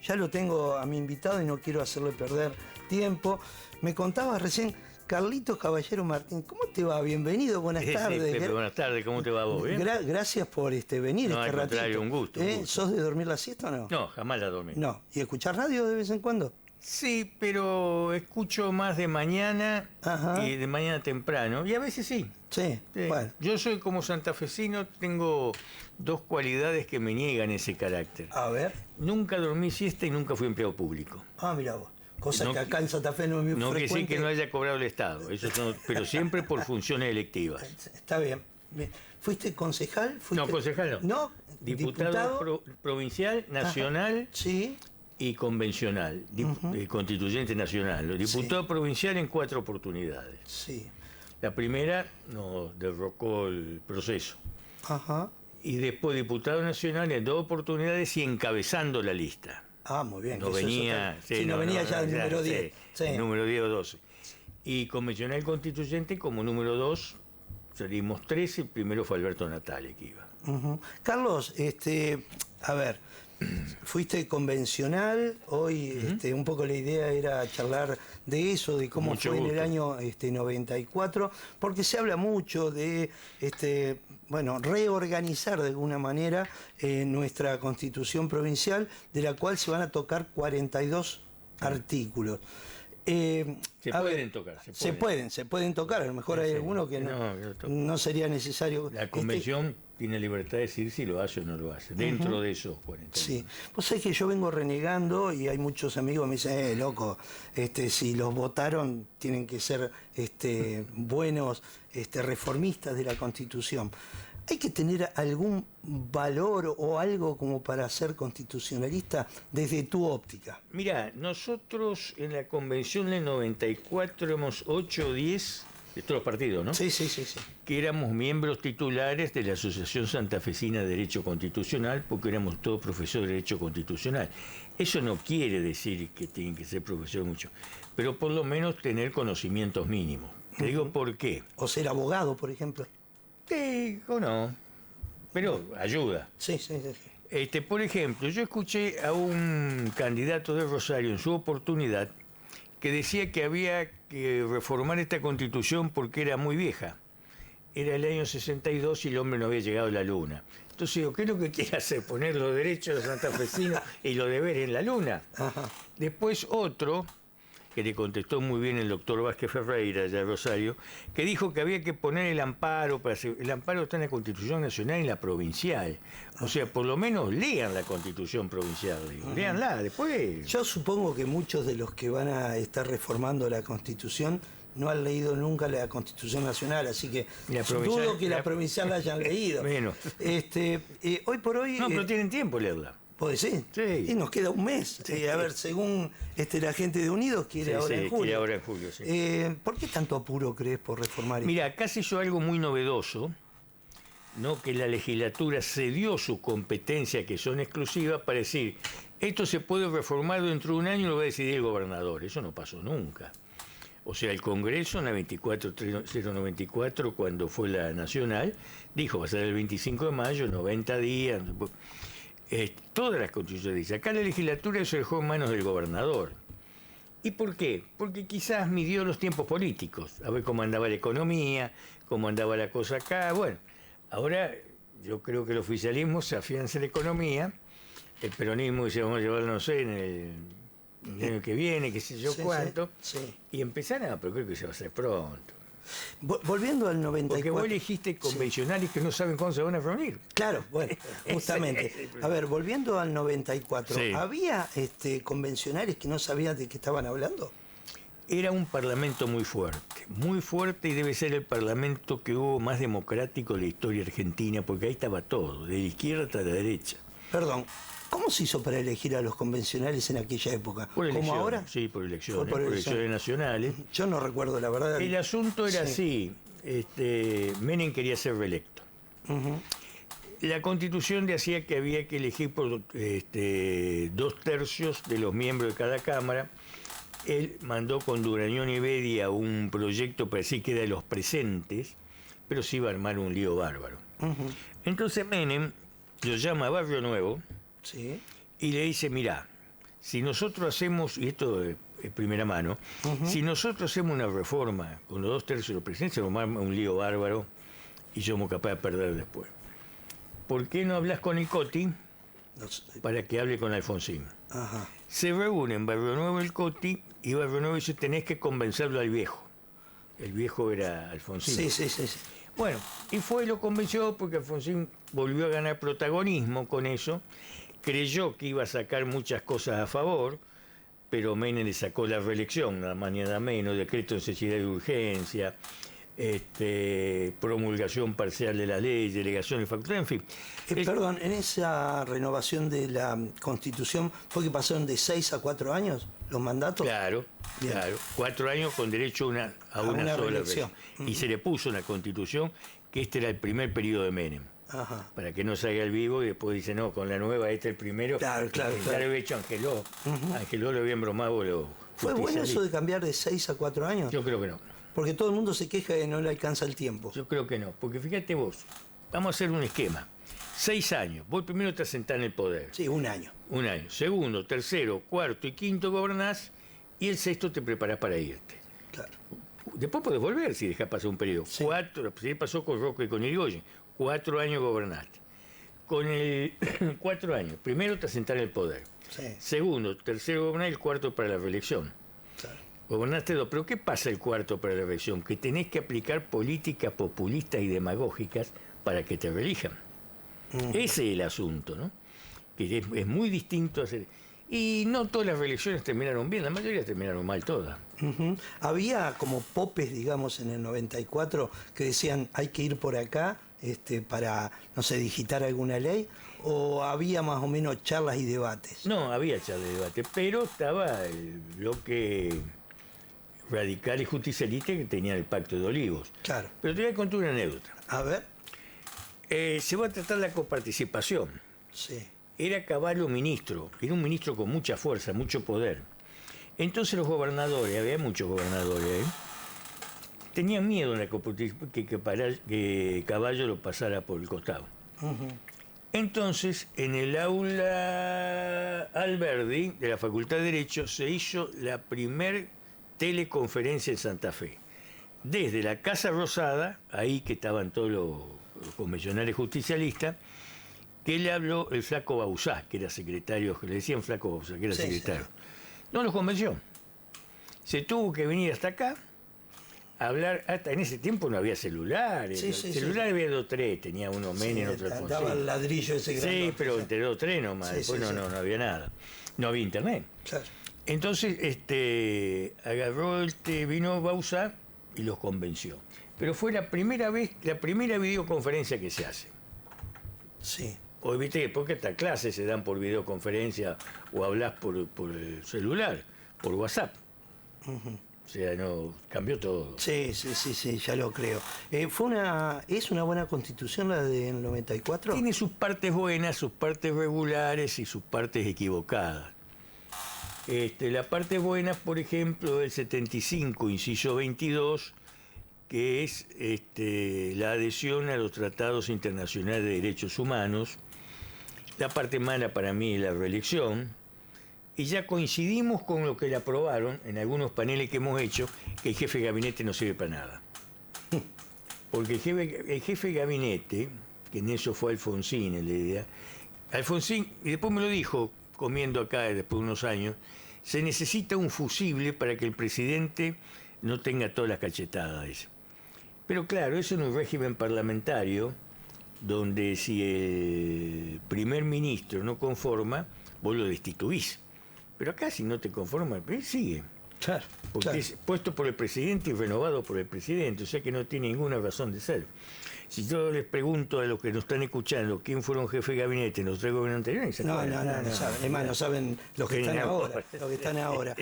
ya lo tengo a mi invitado y no quiero hacerle perder tiempo. Me contabas recién, Carlitos Caballero Martín, ¿cómo te va? Bienvenido, buenas tardes. Pepe, buenas tardes, ¿cómo te va vos? ¿Bien? Gracias por venir No, este al contrario, ratito. un gusto, un gusto. ¿Sos de dormir la siesta o no? No, jamás la dormí. No. ¿Y escuchar radio de vez en cuando? Sí, pero escucho más de mañana y de mañana temprano, y a veces sí. Sí, bueno. Yo soy como santafesino, tengo dos cualidades que me niegan ese carácter. A ver. Nunca dormí siesta y nunca fui empleado público. Ah, mira vos. Cosa No, que acá en Santa Fe no es muy no frecuente. que sí que no haya cobrado el Estado, pero siempre por funciones electivas. Está bien. ¿Fuiste concejal? No, concejal no. ¿No? Diputado provincial, nacional. Sí. Y convencional, constituyente nacional. Los diputados provinciales en 4 oportunidades. Sí. La primera nos derrocó el proceso. Ajá. Y después diputado nacional en 2 oportunidades y encabezando la lista. Ah, muy bien. No venía, no venía ya el número 10. Sí. El número 10 o 12. Y convencional constituyente como número 2, salimos 13, el primero fue Alberto Natale que iba. Carlos, a ver, fuiste convencional, hoy un poco la idea era charlar de eso, de cómo Mucho fue gusto. en el año 94, porque se habla mucho de reorganizar de alguna manera nuestra constitución provincial, de la cual se van a tocar 42 artículos. Se pueden tocar, a lo mejor hay algunos que no sería necesario. La convención tiene libertad de decir si lo hace o no lo hace, dentro de esos 40. Sí, vos sabés que yo vengo renegando y hay muchos amigos que me dicen, loco, si los votaron tienen que ser buenos reformistas de la Constitución. ¿Hay que tener algún valor o algo como para ser constitucionalista desde tu óptica? Mirá, nosotros en la convención del 94 éramos 8 o 10 de todos los partidos, ¿no? Sí. Que éramos miembros titulares de la Asociación Santafesina de Derecho Constitucional, porque éramos todos profesores de Derecho Constitucional. Eso no quiere decir que tienen que ser profesores mucho, pero por lo menos tener conocimientos mínimos. Te digo por qué. O ser abogado, por ejemplo. Sí o no, pero ayuda. Sí. Por ejemplo, yo escuché a un candidato de Rosario en su oportunidad que decía que había que reformar esta Constitución porque era muy vieja. Era el año 62 y el hombre no había llegado a la luna. Entonces digo, ¿qué es lo que quiere hacer? ¿Poner los derechos de los santafesinos y los deberes en la luna? Ajá. Después otro, que le contestó muy bien el doctor Vázquez Ferreira, allá de Rosario, que dijo que había que poner el amparo. El amparo está en la Constitución Nacional y en la provincial. O sea, por lo menos lean la Constitución provincial. Léanla, después... Yo supongo que muchos de los que van a estar reformando la Constitución no han leído nunca la Constitución Nacional, así que dudo que la provincial la hayan leído. Menos. Hoy por hoy... No, pero tienen tiempo leerla. ¿Puede ser? Sí. Y nos queda un mes. A ver, según la gente de Unidos quiere ahora en julio. Quiere ahora en julio, sí. ¿Por qué tanto apuro crees por reformar esto? Mira, acá se hizo algo muy novedoso, ¿no? Que la legislatura cedió su competencia, que son exclusivas, para decir, esto se puede reformar dentro de un año y lo va a decidir el gobernador. Eso no pasó nunca. O sea, el Congreso en la 24094, cuando fue la nacional, dijo, va a ser el 25 de mayo, 90 días... todas las constituciones dicen, acá la legislatura se dejó en manos del gobernador. ¿Y por qué? Porque quizás midió los tiempos políticos, a ver cómo andaba la economía, cómo andaba la cosa acá. Bueno, ahora yo creo que el oficialismo se afianza en la economía, el peronismo dice, vamos a llevarlo, no sé, en el año que viene, qué sé yo cuánto, y empezar pero creo que se va a hacer pronto. Volviendo al 94... Porque vos elegiste convencionales que no saben cuándo se van a reunir. Claro, bueno, justamente. A ver, volviendo al 94, Sí. ¿había convencionales que no sabían de qué estaban hablando? Era un parlamento muy fuerte y debe ser el parlamento que hubo más democrático de la historia argentina, porque ahí estaba todo, de la izquierda hasta la derecha. Perdón, ¿cómo se hizo para elegir a los convencionales en aquella época? Por elecciones, ¿Como ahora? Sí, por elecciones, Por elecciones nacionales. Yo no recuerdo, la verdad. El asunto era así, Menem quería ser reelecto. La Constitución decía que había que elegir por 2/3 de los miembros de cada Cámara. Él mandó con Durañón y Bedia un proyecto para decir que era de los presentes, pero se iba a armar un lío bárbaro. Entonces Menem lo llama a Barrio Nuevo y le dice, mirá, si nosotros hacemos, y esto es primera mano, si nosotros hacemos una reforma con los 2/3 de los presidentes, se nos arma un lío bárbaro y somos capaces de perder después. ¿Por qué no hablas con el Coti para que hable con Alfonsín? Ajá. Se reúne en Barrio Nuevo el Coti y Barrio Nuevo dice, tenés que convencerlo al viejo. El viejo era Alfonsín. Sí. Bueno, y fue y lo convenció porque Alfonsín volvió a ganar protagonismo con eso, creyó que iba a sacar muchas cosas a favor, pero Menem le sacó la reelección, nada más ni nada menos, decreto de necesidad de urgencia, promulgación parcial de la ley, delegación de facultades, en fin. Perdón, en esa renovación de la Constitución, ¿fue que pasaron de 6 a 4 años los mandatos? Claro, Bien. claro. 4 años con derecho a una sola reelección. vez. Y se le puso en la Constitución que este era el primer periodo de Menem. Ajá. Para que no salga al vivo y después dice, no, con la nueva este es el primero. Claro. Ya lo había hecho Angeló. Angeló lo había embromado. ¿Fue bueno eso de cambiar de 6 a 4 años? Yo creo que no. Porque todo el mundo se queja de que no le alcanza el tiempo. Yo creo que no. Porque fíjate vos, vamos a hacer un esquema. 6 años. Vos primero te sentás en el poder. Sí, un año. Un año. Segundo, tercero, cuarto y quinto gobernás y el sexto te preparás para irte. Claro. Después podés volver si dejás pasar un periodo. Sí. 4, así pasó con Roca y con Irigoyen. 4 años gobernaste. Con el 4 años, primero te sentás en el poder. Sí. Segundo, tercero gobernás y el cuarto para la reelección. Claro. Gobernaste 2, pero ¿qué pasa el cuarto para la reelección? Que tenés que aplicar políticas populistas y demagógicas para que te reelijan. Ese es el asunto, ¿no? Que es muy distinto hacer. Y no todas las reelecciones terminaron bien, la mayoría terminaron mal todas. Había como popes, digamos, en el 94 que decían hay que ir por acá para, no sé, digitar alguna ley, o había más o menos charlas y debates. No, había charla de debate, pero estaba el bloque radical y justicialista que tenía el Pacto de Olivos. Claro. Pero te voy a contar una anécdota. A ver. Se va a tratar la coparticipación. Sí. Era Caballo ministro, era un ministro con mucha fuerza, mucho poder. Entonces los gobernadores, había muchos gobernadores, tenían miedo en la que Caballo lo pasara por el costado. Entonces, en el aula Alberdi de la Facultad de Derecho se hizo la primer teleconferencia en Santa Fe. Desde la Casa Rosada, ahí que estaban todos los convencionales justicialistas, que le habló el flaco Bauzá, que era secretario, que le decían flaco Bauzá, que era secretario. Sí. No los convenció. Se tuvo que venir hasta acá a hablar. Hasta en ese tiempo no había celulares. Celular había 2 3, tenía uno Menem, otro Alfonsín. Daba el ladrillo ese grande. Sí, pero entre 2 3 nomás. Después no había nada. No había internet. Claro. Entonces, agarró vino Bauzá y los convenció. Pero fue la primera videoconferencia que se hace. Sí. Hoy viste que porque estas clases se dan por videoconferencia o hablas por el celular, por WhatsApp. O sea, no, cambió todo. Sí, ya lo creo. ¿Es una buena constitución la del 94? Tiene sus partes buenas, sus partes regulares y sus partes equivocadas. La parte buena, por ejemplo, del 75, inciso 22, que es la adhesión a los tratados internacionales de derechos humanos. La parte mala para mí es la reelección. Y ya coincidimos con lo que le aprobaron en algunos paneles que hemos hecho, que el jefe de gabinete no sirve para nada. Porque el jefe de gabinete, que en eso fue Alfonsín, la idea, Alfonsín, y después me lo dijo, comiendo acá después de unos años, se necesita un fusible para que el presidente no tenga todas las cachetadas. Pero claro, eso en un régimen parlamentario, donde si el primer ministro no conforma, vos lo destituís. Pero acá si no te conforma, sigue. Claro. Porque es puesto por el presidente y renovado por el presidente, o sea que no tiene ninguna razón de ser. Si yo les pregunto a los que nos están escuchando quién fueron jefe de gabinete en los 3 gobiernos anteriores, no saben. Es más, no saben los que están ahora.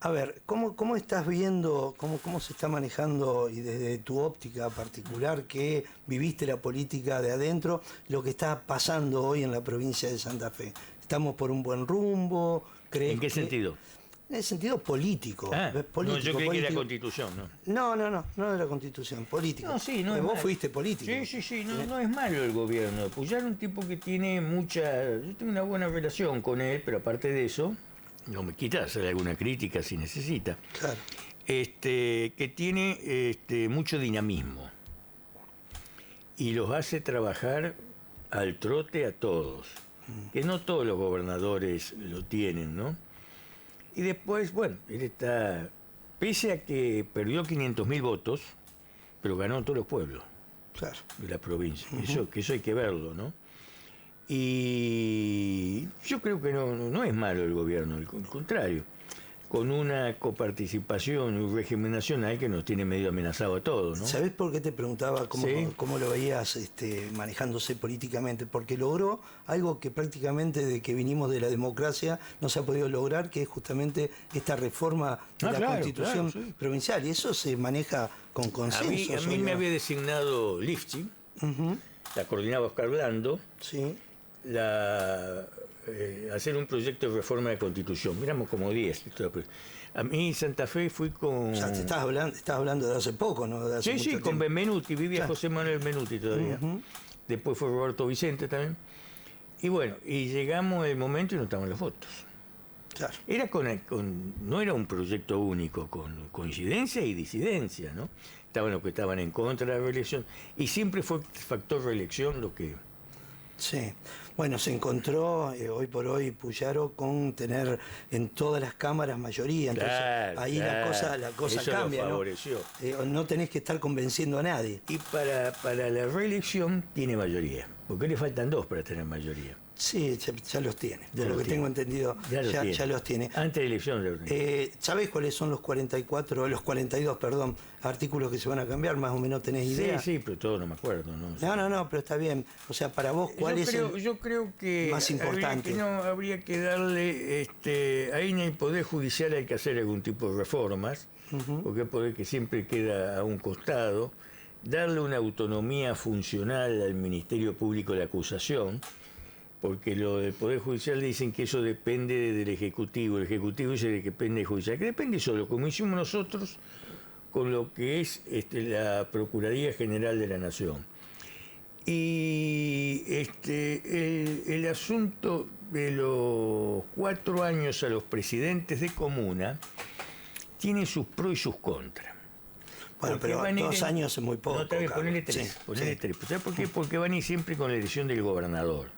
A ver, ¿cómo estás viendo, cómo se está manejando, y desde tu óptica particular, que viviste la política de adentro, lo que está pasando hoy en la provincia de Santa Fe? ¿Estamos por un buen rumbo? ¿En qué sentido? En el sentido político. No, yo creí que era Constitución, ¿no? No de la Constitución, político. No, sí, no es vos malo. fuiste político. Sí, no es malo el gobierno. Puyar es un tipo que tiene yo tengo una buena relación con él, pero aparte de eso, no me quita hacer alguna crítica si necesita. Claro. Que tiene mucho dinamismo y los hace trabajar al trote a todos, que no todos los gobernadores lo tienen, ¿no? Y después, bueno, él está, pese a que perdió 500.000 votos, pero ganó en todos los pueblos de la provincia. Eso hay que verlo, ¿no? Y yo creo que no es malo el gobierno, al contrario, con una coparticipación y un régimen nacional que nos tiene medio amenazado a todos, ¿no? ¿Sabés por qué te preguntaba cómo lo veías manejándose políticamente? Porque logró algo que prácticamente desde que vinimos de la democracia no se ha podido lograr, que es justamente esta reforma de la Constitución provincial. Y eso se maneja con consenso. A mí me había designado Lifchi, la coordinaba Oscar Blando, hacer un proyecto de reforma de la Constitución. Miramos como 10. A mí Santa Fe fui con... O sea, te estás hablando de hace poco, ¿no? De hace mucho con tiempo. Benvenuti, vivía José Manuel Benvenuti todavía. Después fue Roberto Vicente también. Y bueno, y llegamos el momento y no estaban las fotos. Claro. Era no era un proyecto único, con coincidencia y disidencia, ¿no? Estaban los que estaban en contra de la reelección, y siempre fue factor reelección lo que... Sí, bueno, se encontró hoy por hoy Puyaro con tener en todas las cámaras mayoría, entonces ahí la cosa eso cambia, lo favoreció. ¿no? No tenés que estar convenciendo a nadie. Y para la reelección tiene mayoría, porque le faltan 2 para tener mayoría. Sí, ya los tiene, por lo que tengo entendido, ya los tiene. Antes de la elección. ¿Sabés cuáles son los 42, artículos que se van a cambiar? Más o menos tenés idea. Sí, pero todo no me acuerdo. No, pero está bien. O sea, para vos, ¿cuál yo creo que más importante? Habría que darle, ahí en el Poder Judicial hay que hacer algún tipo de reformas, porque el Poder que siempre queda a un costado, darle una autonomía funcional al Ministerio Público de la Acusación, porque lo del Poder Judicial dicen que eso depende del Ejecutivo. El Ejecutivo dice que depende del Judicial, que depende solo, como hicimos nosotros con lo que es la Procuraduría General de la Nación. Y el asunto de los 4 años a los presidentes de comuna tiene sus pros y sus contras. Bueno, pero 2 años es muy poco. No, tal vez ponele 3. ¿Sabes por qué? Porque van a ir siempre con la elección del gobernador.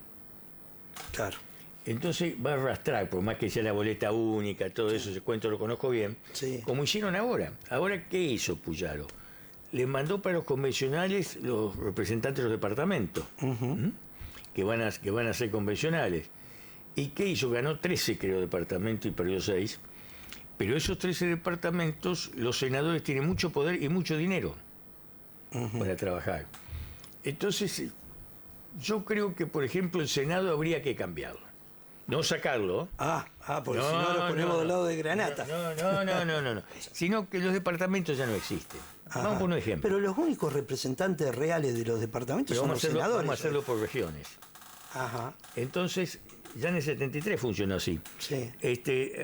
Claro. Entonces va a arrastrar, por más que sea la boleta única, todo eso, ese cuento lo conozco bien, como hicieron ahora. Ahora, ¿qué hizo Puyaro? Le mandó para los convencionales los representantes de los departamentos, que van a ser convencionales. ¿Y qué hizo? Ganó 13, creo, departamentos y perdió 6. Pero esos 13 departamentos, los senadores tienen mucho poder y mucho dinero para trabajar. Entonces, yo creo que, por ejemplo, el Senado habría que cambiarlo. No sacarlo. Porque si no lo ponemos del lado de Granata. No. Sino que los departamentos ya no existen. Vamos a poner un ejemplo. Pero los únicos representantes reales de los departamentos son los senadores. Vamos a hacerlo por regiones. Entonces, ya en el 73 funcionó así. Sí.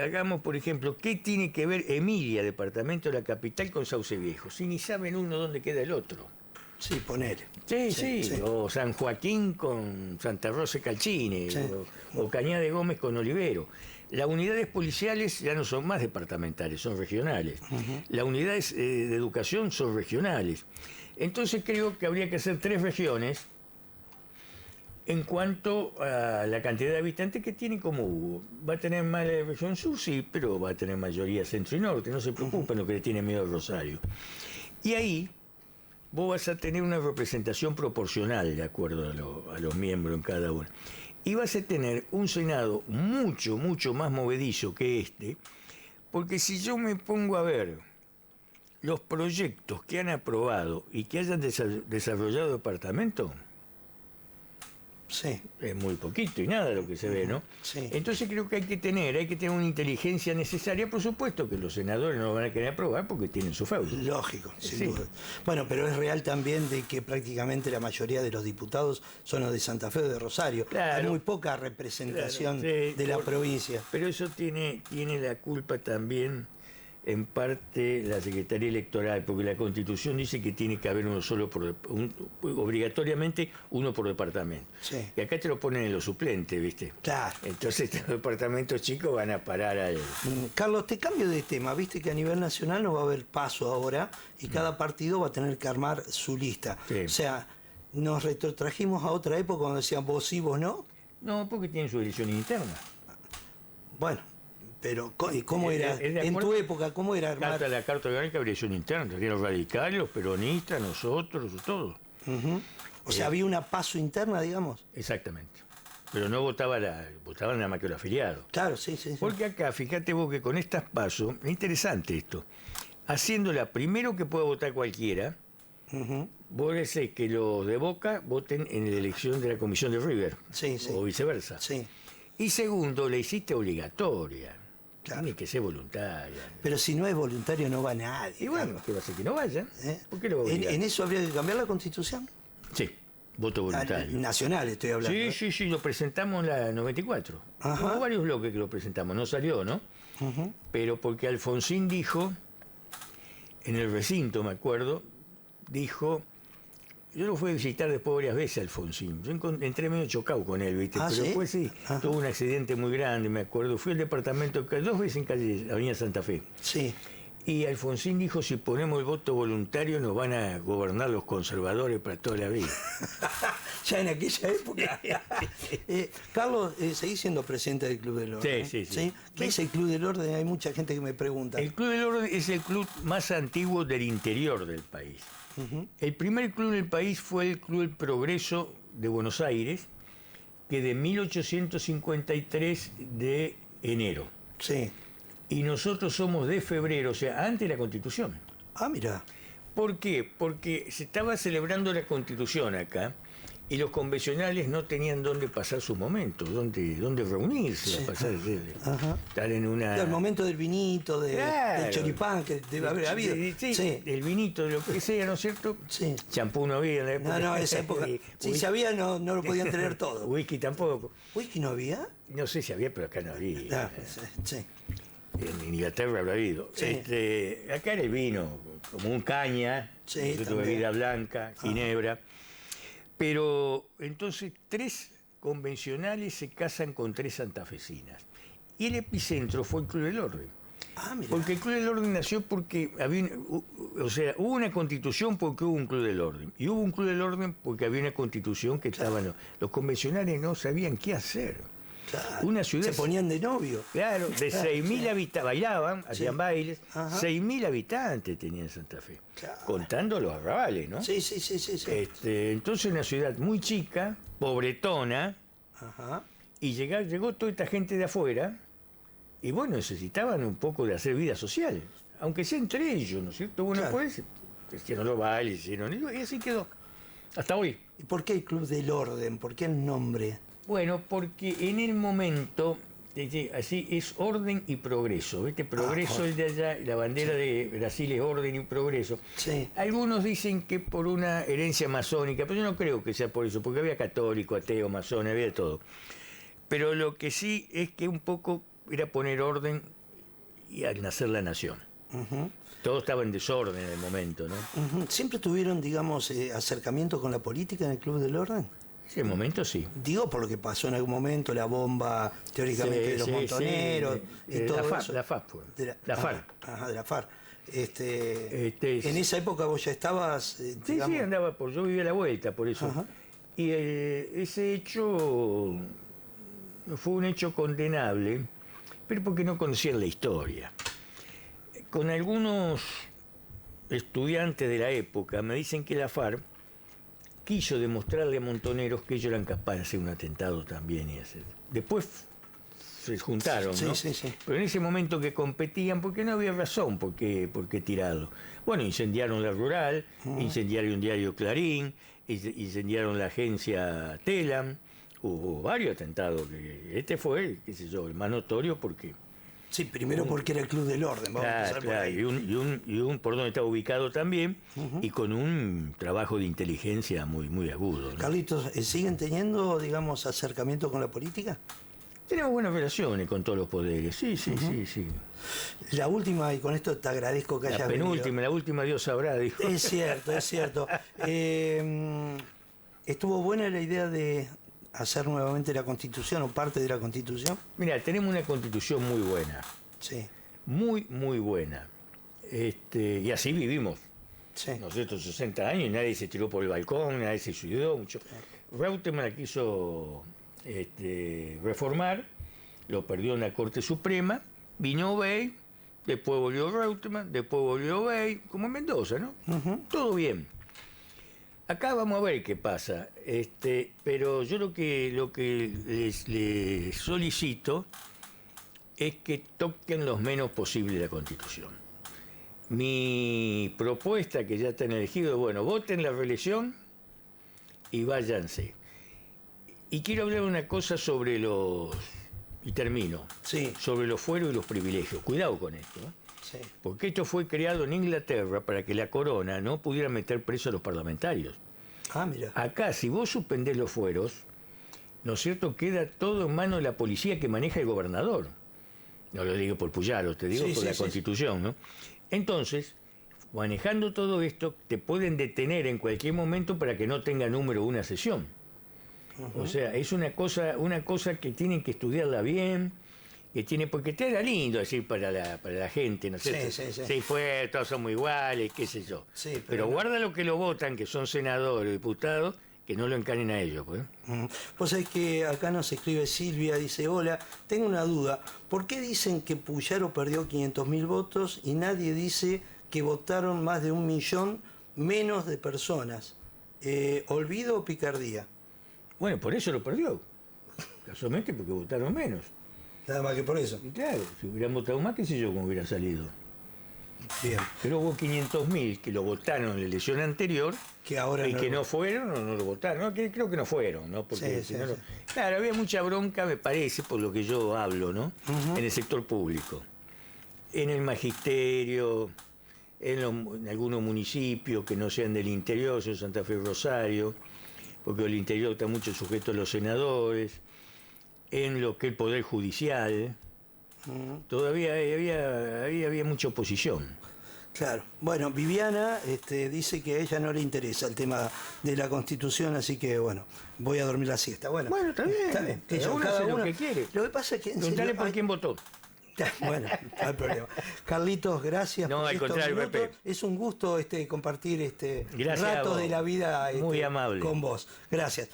Hagamos, por ejemplo, ¿qué tiene que ver Emilia, departamento de la capital, con Sauce Viejo? Si ni saben uno dónde queda el otro. Sí, ponele. Sí. O San Joaquín con Santa Rosa y Calchine, o Cañada Gómez con Olivero. Las unidades policiales ya no son más departamentales, son regionales. Las unidades de educación son regionales. Entonces creo que habría que hacer 3 regiones en cuanto a la cantidad de habitantes que tiene como Hugo. Va a tener más la región sur, sí, pero va a tener mayoría centro y norte. No se preocupen lo que le tiene miedo Rosario. Y ahí vos vas a tener una representación proporcional de acuerdo a los miembros en cada uno. Y vas a tener un Senado mucho, mucho más movedizo que porque si yo me pongo a ver los proyectos que han aprobado y que hayan desarrollado departamentos, Sí. Es muy poquito y nada lo que se ve, ¿no? Sí. Entonces creo que hay que tener una inteligencia necesaria. Por supuesto que los senadores no lo van a querer aprobar porque tienen su feudo. Lógico, sin Sí. duda. Bueno, pero es real también de que prácticamente la mayoría de los diputados son los de Santa Fe o de Rosario. Claro. Hay muy poca representación Claro, sí, de la provincia. Pero eso tiene la culpa también, en parte, la Secretaría Electoral, porque la Constitución dice que tiene que haber uno solo obligatoriamente uno por departamento. Sí. Y acá te lo ponen en los suplentes, ¿viste? Claro. Entonces los departamentos chicos van a parar al... Carlos, te cambio de tema. Viste que a nivel nacional no va a haber paso ahora y cada partido va a tener que armar su lista. Sí. O sea, nos retrotrajimos a otra época cuando decían vos sí, vos no. No, porque tienen su elección interna. Bueno, pero ¿y cómo era? ¿Es de En tu acuerdo? época, ¿cómo era armar? La carta orgánica habría elección interna. Habría los radicales, los peronistas, nosotros, todo. Ujú. O sea, había una paso interna, digamos. Exactamente. Pero no votaban nada más que los afiliados. Claro, sí, sí. sí. Porque acá, fíjate vos que con estas pasos, es interesante esto, haciéndola primero que pueda votar cualquiera, Ujú. vos decís que los de Boca voten en la elección de la comisión de River, Sí, sí. o viceversa. Sí. Y segundo, la hiciste obligatoria, Claro. tiene que ser voluntaria. Pero si no es voluntario no va nadie. Y bueno, ¿qué va a hacer? Que no vayan. ¿Eh? ¿Por qué lo va a ¿En, obligar? en eso habría que cambiar la Constitución? Sí, voto voluntario. Nacional estoy hablando. Sí, ¿eh? sí, sí, lo presentamos en la 94. Ajá. Hubo varios bloques que lo presentamos, no salió, ¿no? Ujú. Pero porque Alfonsín dijo, en el recinto, me acuerdo, dijo, yo lo fui a visitar después varias veces a Alfonsín, yo entré medio chocado con él, ¿viste? Ah, Pero ¿sí? después sí, Ajá. tuvo un accidente muy grande, me acuerdo, fui al departamento, 2 veces en calle Avenida Santa Fe, Sí. y Alfonsín dijo, si ponemos el voto voluntario nos van a gobernar los conservadores para toda la vida. Ya en aquella época. Carlos, seguís siendo presidente del Club del Orden. Sí, sí, sí. ¿Qué es el Club del Orden? Hay mucha gente que me pregunta. El Club del Orden es el club más antiguo del interior del país. El primer club del país fue el Club del Progreso de Buenos Aires, que de 1853 de enero. Sí. Y nosotros somos de febrero, o sea, antes de la Constitución. Ah, mira. ¿Por qué? Porque se estaba celebrando la Constitución acá y los convencionales no tenían dónde pasar sus momentos, dónde reunirse, Sí. a pasar, Ajá. estar en una... El momento del vinito, Claro. del choripán que debe haber habido. Sí, Sí. el vinito, de lo que sea, ¿no es cierto? Sí. Champú no había en la época. No, esa época. Si sabía, no lo podían tener todo. Whisky tampoco. ¿Whisky no había? No sé si había, pero acá no había. Ah, sí. En Inglaterra habrá habido. Sí. Acá era el vino, como un caña, Sí, nosotros también. bebida blanca, ginebra. Pero entonces 3 convencionales se casan con 3 santafesinas. Y el epicentro fue el Club del Orden. Ah, mira. Porque el Club del Orden nació porque hubo una constitución porque hubo un Club del Orden. Y hubo un Club del Orden porque había una constitución que estaban... Los convencionales no sabían qué hacer. Claro. Una ciudad... Se ponían de novio. Claro, de 6.000 habitantes, bailaban, hacían bailes, Ajá. 6.000 habitantes tenía Santa Fe, Claro. contando los arrabales, ¿no? Sí, sí, sí, sí. sí. Entonces una ciudad muy chica, pobretona, Ajá. y llegó toda esta gente de afuera, y bueno, necesitaban un poco de hacer vida social, aunque sea entre ellos, ¿no es cierto? Bueno, Claro. pues, hicieron los bailes, y así quedó, hasta hoy. ¿Y por qué el Club del Orden? ¿Por qué el nombre? Bueno, porque en el momento, así es orden y progreso, ¿viste? Progreso es de allá, y la bandera de Brasil es orden y progreso. Sí. Algunos dicen que por una herencia masónica, pero yo no creo que sea por eso, porque había católico, ateo, masón, había de todo. Pero lo que sí es que un poco era poner orden y al nacer la nación. Ujú. Todo estaba en desorden en el momento, ¿no? Ujú. ¿Siempre tuvieron, digamos, acercamiento con la política en el Club del Orden? En ese momento sí. Digo por lo que pasó en algún momento, la bomba teóricamente de los Sí, montoneros sí, y todo la FARC, eso. la FARC fue. De La FARC. Ajá, de la FARC. Es- En esa época vos ya estabas, Sí, digamos, sí, andaba yo vivía a la vuelta, por eso. Ajá. Y ese hecho fue un hecho condenable, pero porque no conocían la historia. Con algunos estudiantes de la época me dicen que la FARC quiso demostrarle a Montoneros que ellos eran capaces de hacer un atentado también y hacer. Después se juntaron, Sí, ¿no? sí, sí. Pero en ese momento que competían, porque no había razón por qué tirarlo. Bueno, incendiaron la Rural, incendiaron un diario Clarín, incendiaron la agencia Telam, hubo varios atentados. Este fue, qué sé yo, el más notorio porque... Sí, primero porque era el Club del Orden, vamos a empezar por Claro, ahí. y un por donde estaba ubicado también, y con un trabajo de inteligencia muy agudo, ¿no? Carlitos, ¿siguen teniendo, digamos, acercamiento con la política? Tenemos buenas relaciones con todos los poderes, sí. La última, y con esto te agradezco que hayas venido. La última Dios sabrá, dijo. Es cierto, es cierto. ¿Estuvo buena la idea de hacer nuevamente la Constitución o parte de la Constitución? Mira, tenemos una constitución muy buena, Sí, muy buena. Y así vivimos. sí. Nosotros 60 años y nadie se tiró por el balcón, nadie se suicidó mucho. Reutemann la quiso reformar, lo perdió en la Corte Suprema, vino Obey, después volvió Reutemann, después volvió Obey, como en Mendoza, ¿no? Todo bien. Acá vamos a ver qué pasa, pero yo lo que les solicito es que toquen lo menos posible la Constitución. Mi propuesta, que ya están elegidos, bueno, voten la reelección y váyanse. Y quiero hablar una cosa sobre y termino, Sí, sobre los fueros y los privilegios. Cuidado con esto, ¿eh? sí. Porque esto fue creado en Inglaterra para que la corona no pudiera meter preso a los parlamentarios. Ah, mira. Acá, si vos suspendés los fueros, ¿no es cierto?, queda todo en manos de la policía que maneja el gobernador. No lo digo por Puyaro, te digo Sí, por sí, la sí. Constitución, ¿no? Entonces, manejando todo esto, te pueden detener en cualquier momento para que no tenga número una sesión. O sea, es una cosa que tienen que estudiarla bien, porque te era lindo decir para la gente, ¿no sé? Sí. Fue, todos somos iguales, qué sé yo. Sí, pero no. guarda lo que lo votan, que son senadores o diputados, que no lo encanen a ellos, pues. Vos sabés que acá nos escribe Silvia, dice, hola, tengo una duda. ¿Por qué dicen que Puyaro perdió 500.000 votos y nadie dice que votaron más de 1 millón menos de personas? ¿Olvido o picardía? Bueno, por eso lo perdió. Casualmente porque votaron menos. Nada más que por eso. Y claro, si hubieran votado más, qué sé yo cómo hubiera salido. Bien. Pero hubo 500.000 que lo votaron en la elección anterior, Que ahora y que no fueron o no lo votaron. No, creo que no fueron, ¿no? Porque Sí, si no sí. Claro, había mucha bronca, me parece, por lo que yo hablo, ¿no? En el sector público. En el magisterio, en algunos municipios que no sean del interior, son Santa Fe y Rosario, porque el interior está mucho sujeto a los senadores, en lo que es el Poder Judicial. Todavía había mucha oposición. Claro. Bueno, Viviana dice que a ella no le interesa el tema de la Constitución, así que bueno, voy a dormir la siesta. Bueno, Está bien. Cada uno hace lo que quiere. Lo que pasa es que... Preguntale por quién votó. Bueno, no hay problema. Carlitos, gracias No, por al estos contrario, minutos. Pepe. Es un gusto compartir Gracias a ratos vos. de la vida Muy amable. con vos. Gracias.